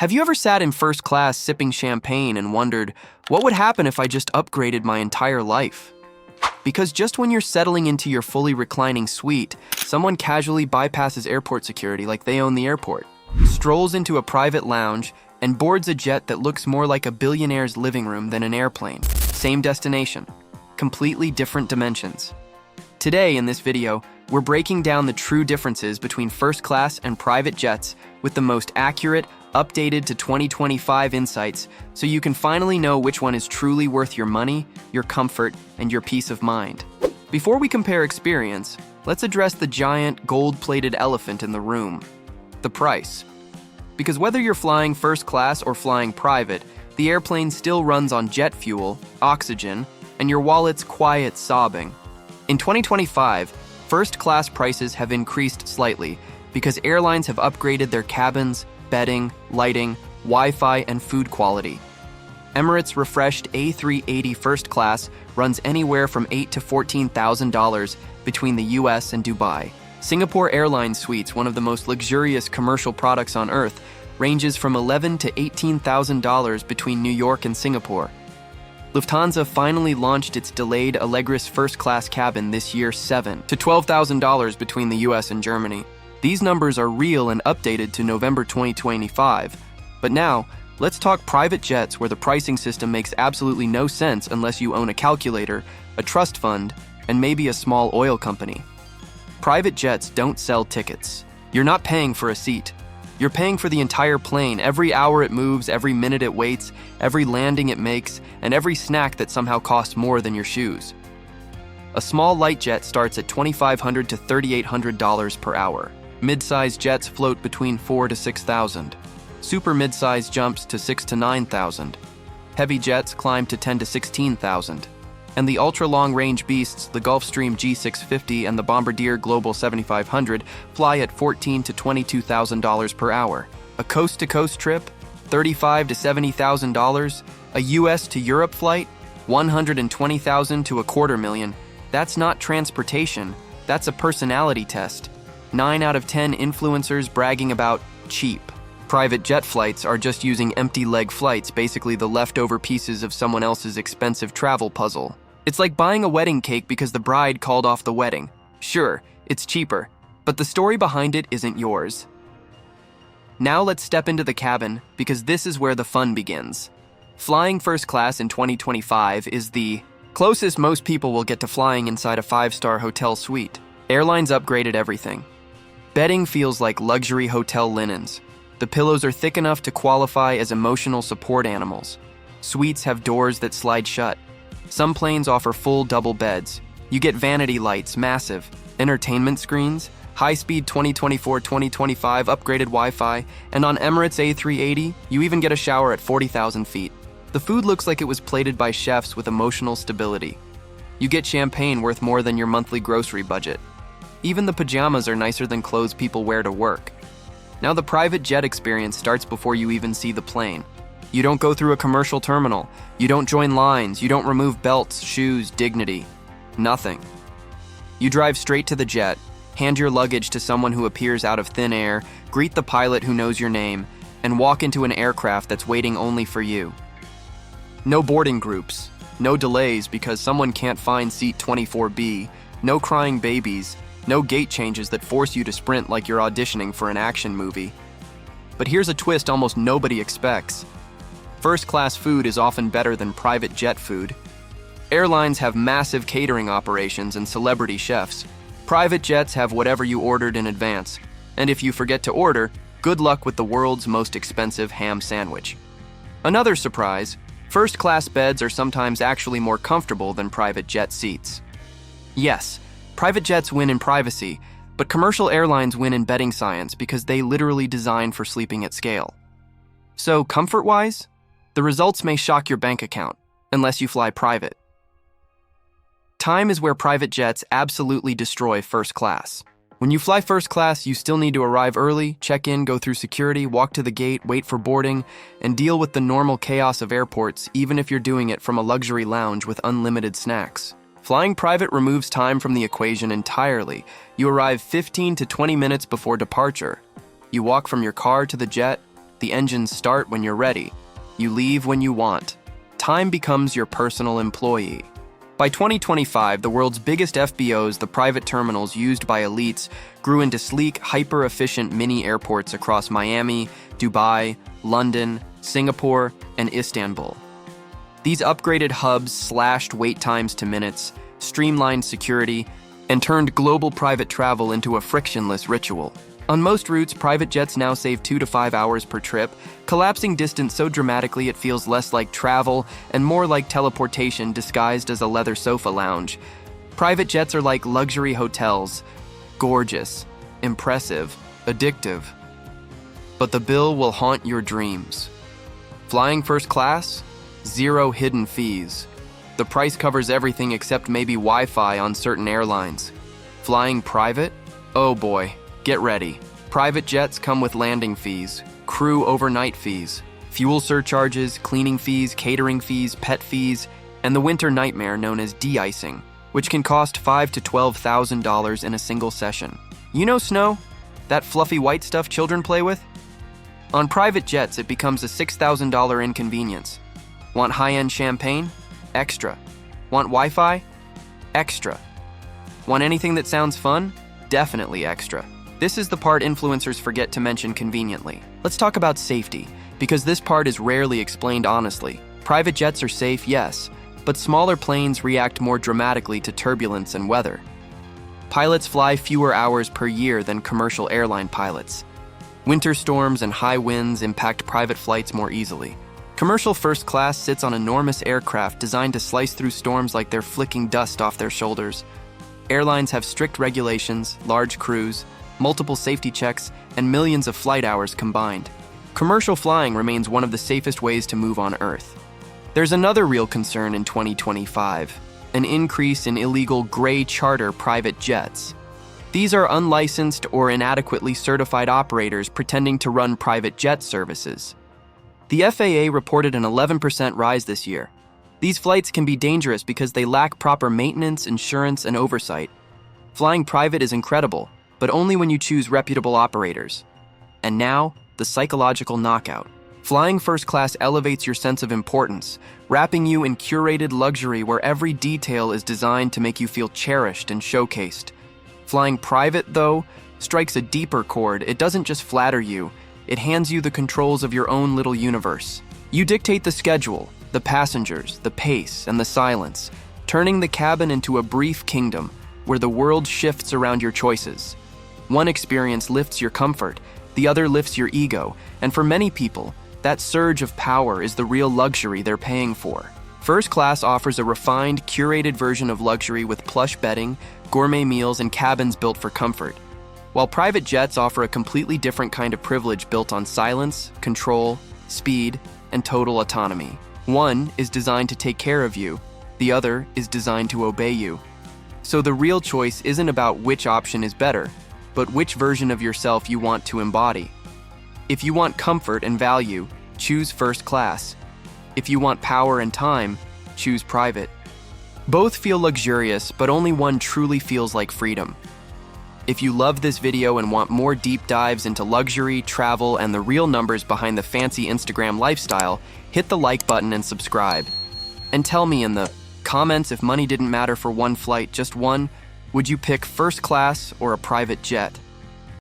Have you ever sat in first class sipping champagne and wondered, what would happen if I just upgraded my entire life? Because just when you're settling into your fully reclining suite, someone casually bypasses airport security like they own the airport, strolls into a private lounge, and boards a jet that looks more like a billionaire's living room than an airplane. Same destination, completely different dimensions. Today in this video, we're breaking down the true differences between first class and private jets with the most accurate, updated to 2025 insights, so you can finally know which one is truly worth your money, your comfort, and your peace of mind. Before we compare experience, let's address the giant, gold-plated elephant in the room: the price. Because whether you're flying first class or flying private, the airplane still runs on jet fuel, oxygen, and your wallet's quiet sobbing. In 2025, first-class prices have increased slightly because airlines have upgraded their cabins, bedding, lighting, Wi-Fi, and food quality. Emirates' refreshed A380 first class runs anywhere from $8,000 to $14,000 between the US and Dubai. Singapore Airlines Suites, one of the most luxurious commercial products on Earth, ranges from $11,000 to $18,000 between New York and Singapore. Lufthansa finally launched its delayed Allegris first-class cabin this year, $7,000 to $12,000 between the US and Germany. These numbers are real and updated to November 2025. But now, let's talk private jets, where the pricing system makes absolutely no sense unless you own a calculator, a trust fund, and maybe a small oil company. Private jets don't sell tickets. You're not paying for a seat. You're paying for the entire plane, every hour it moves, every minute it waits, every landing it makes, and every snack that somehow costs more than your shoes. A small light jet starts at $2,500 to $3,800 per hour. Mid-size jets float between $4,000 to $6,000. Super mid-size jumps to $6,000 to $9,000. Heavy jets climb to $10,000 to $16,000. And the ultra-long range beasts, the Gulfstream G650 and the Bombardier Global 7500, fly at $14,000 to $22,000 per hour. A coast-to-coast trip, $35,000 to $70,000. A US to Europe flight, $120,000 to $250,000. That's not transportation, that's a personality test. 9 out of 10 influencers bragging about cheap. Private jet flights are just using empty leg flights, basically the leftover pieces of someone else's expensive travel puzzle. It's like buying a wedding cake because the bride called off the wedding. Sure, it's cheaper, but the story behind it isn't yours. Now let's step into the cabin, because this is where the fun begins. Flying first class in 2025 is the closest most people will get to flying inside a 5-star hotel suite. Airlines upgraded everything. Bedding feels like luxury hotel linens. The pillows are thick enough to qualify as emotional support animals. Suites have doors that slide shut. Some planes offer full double beds. You get vanity lights, massive, entertainment screens, high-speed 2024-2025 upgraded Wi-Fi, and on Emirates A380, you even get a shower at 40,000 feet. The food looks like it was plated by chefs with emotional stability. You get champagne worth more than your monthly grocery budget. Even the pajamas are nicer than clothes people wear to work. Now the private jet experience starts before you even see the plane. You don't go through a commercial terminal. You don't join lines. You don't remove belts, shoes, dignity. Nothing. You drive straight to the jet, hand your luggage to someone who appears out of thin air, greet the pilot who knows your name, and walk into an aircraft that's waiting only for you. No boarding groups. No delays because someone can't find seat 24B. No crying babies. No gate changes that force you to sprint like you're auditioning for an action movie. But here's a twist almost nobody expects. First-class food is often better than private jet food. Airlines have massive catering operations and celebrity chefs. Private jets have whatever you ordered in advance. And if you forget to order, good luck with the world's most expensive ham sandwich. Another surprise, first-class beds are sometimes actually more comfortable than private jet seats. Yes, private jets win in privacy, but commercial airlines win in bedding science because they literally design for sleeping at scale. So, comfort-wise, the results may shock your bank account, unless you fly private. Time is where private jets absolutely destroy first class. When you fly first class, you still need to arrive early, check in, go through security, walk to the gate, wait for boarding, and deal with the normal chaos of airports, even if you're doing it from a luxury lounge with unlimited snacks. Flying private removes time from the equation entirely. You arrive 15 to 20 minutes before departure. You walk from your car to the jet, The engines start when you're ready. You leave when you want. Time becomes your personal employee. By 2025, the world's biggest FBOs, the private terminals used by elites, grew into sleek, hyper-efficient mini airports across Miami, Dubai, London, Singapore, and Istanbul. These upgraded hubs slashed wait times to minutes, streamlined security, and turned global private travel into a frictionless ritual. On most routes, private jets now save 2 to 5 hours per trip, collapsing distance so dramatically it feels less like travel and more like teleportation disguised as a leather sofa lounge. Private jets are like luxury hotels, gorgeous, impressive, addictive. But the bill will haunt your dreams. Flying first class? 0 hidden fees. The price covers everything except maybe Wi-Fi on certain airlines. Flying private? Oh boy. Get ready. Private jets come with landing fees, crew overnight fees, fuel surcharges, cleaning fees, catering fees, pet fees, and the winter nightmare known as de-icing, which can cost $5,000 to $12,000 in a single session. You know snow? That fluffy white stuff children play with? On private jets, it becomes a $6,000 inconvenience. Want high-end champagne? Extra. Want Wi-Fi? Extra. Want anything that sounds fun? Definitely extra. This is the part influencers forget to mention conveniently. Let's talk about safety, because this part is rarely explained honestly. Private jets are safe, yes, but smaller planes react more dramatically to turbulence and weather. Pilots fly fewer hours per year than commercial airline pilots. Winter storms and high winds impact private flights more easily. Commercial first class sits on enormous aircraft designed to slice through storms like they're flicking dust off their shoulders. Airlines have strict regulations, large crews, multiple safety checks, and millions of flight hours combined. Commercial flying remains one of the safest ways to move on Earth. There's another real concern in 2025, an increase in illegal gray charter private jets. These are unlicensed or inadequately certified operators pretending to run private jet services. The FAA reported an 11% rise this year. These flights can be dangerous because they lack proper maintenance, insurance, and oversight. Flying private is incredible, but only when you choose reputable operators. And now, the psychological knockout. Flying first class elevates your sense of importance, wrapping you in curated luxury where every detail is designed to make you feel cherished and showcased. Flying private, though, strikes a deeper chord. It doesn't just flatter you, it hands you the controls of your own little universe. You dictate the schedule, the passengers, the pace, and the silence, turning the cabin into a brief kingdom where the world shifts around your choices. One experience lifts your comfort, the other lifts your ego, and for many people, that surge of power is the real luxury they're paying for. First class offers a refined, curated version of luxury with plush bedding, gourmet meals, and cabins built for comfort, while private jets offer a completely different kind of privilege built on silence, control, speed, and total autonomy. One is designed to take care of you, the other is designed to obey you. So the real choice isn't about which option is better, but which version of yourself you want to embody. If you want comfort and value, choose first class. If you want power and time, choose private. Both feel luxurious, but only one truly feels like freedom. If you love this video and want more deep dives into luxury, travel, and the real numbers behind the fancy Instagram lifestyle, hit the like button and subscribe. And tell me in the comments, if money didn't matter for one flight, just one, would you pick first class or a private jet?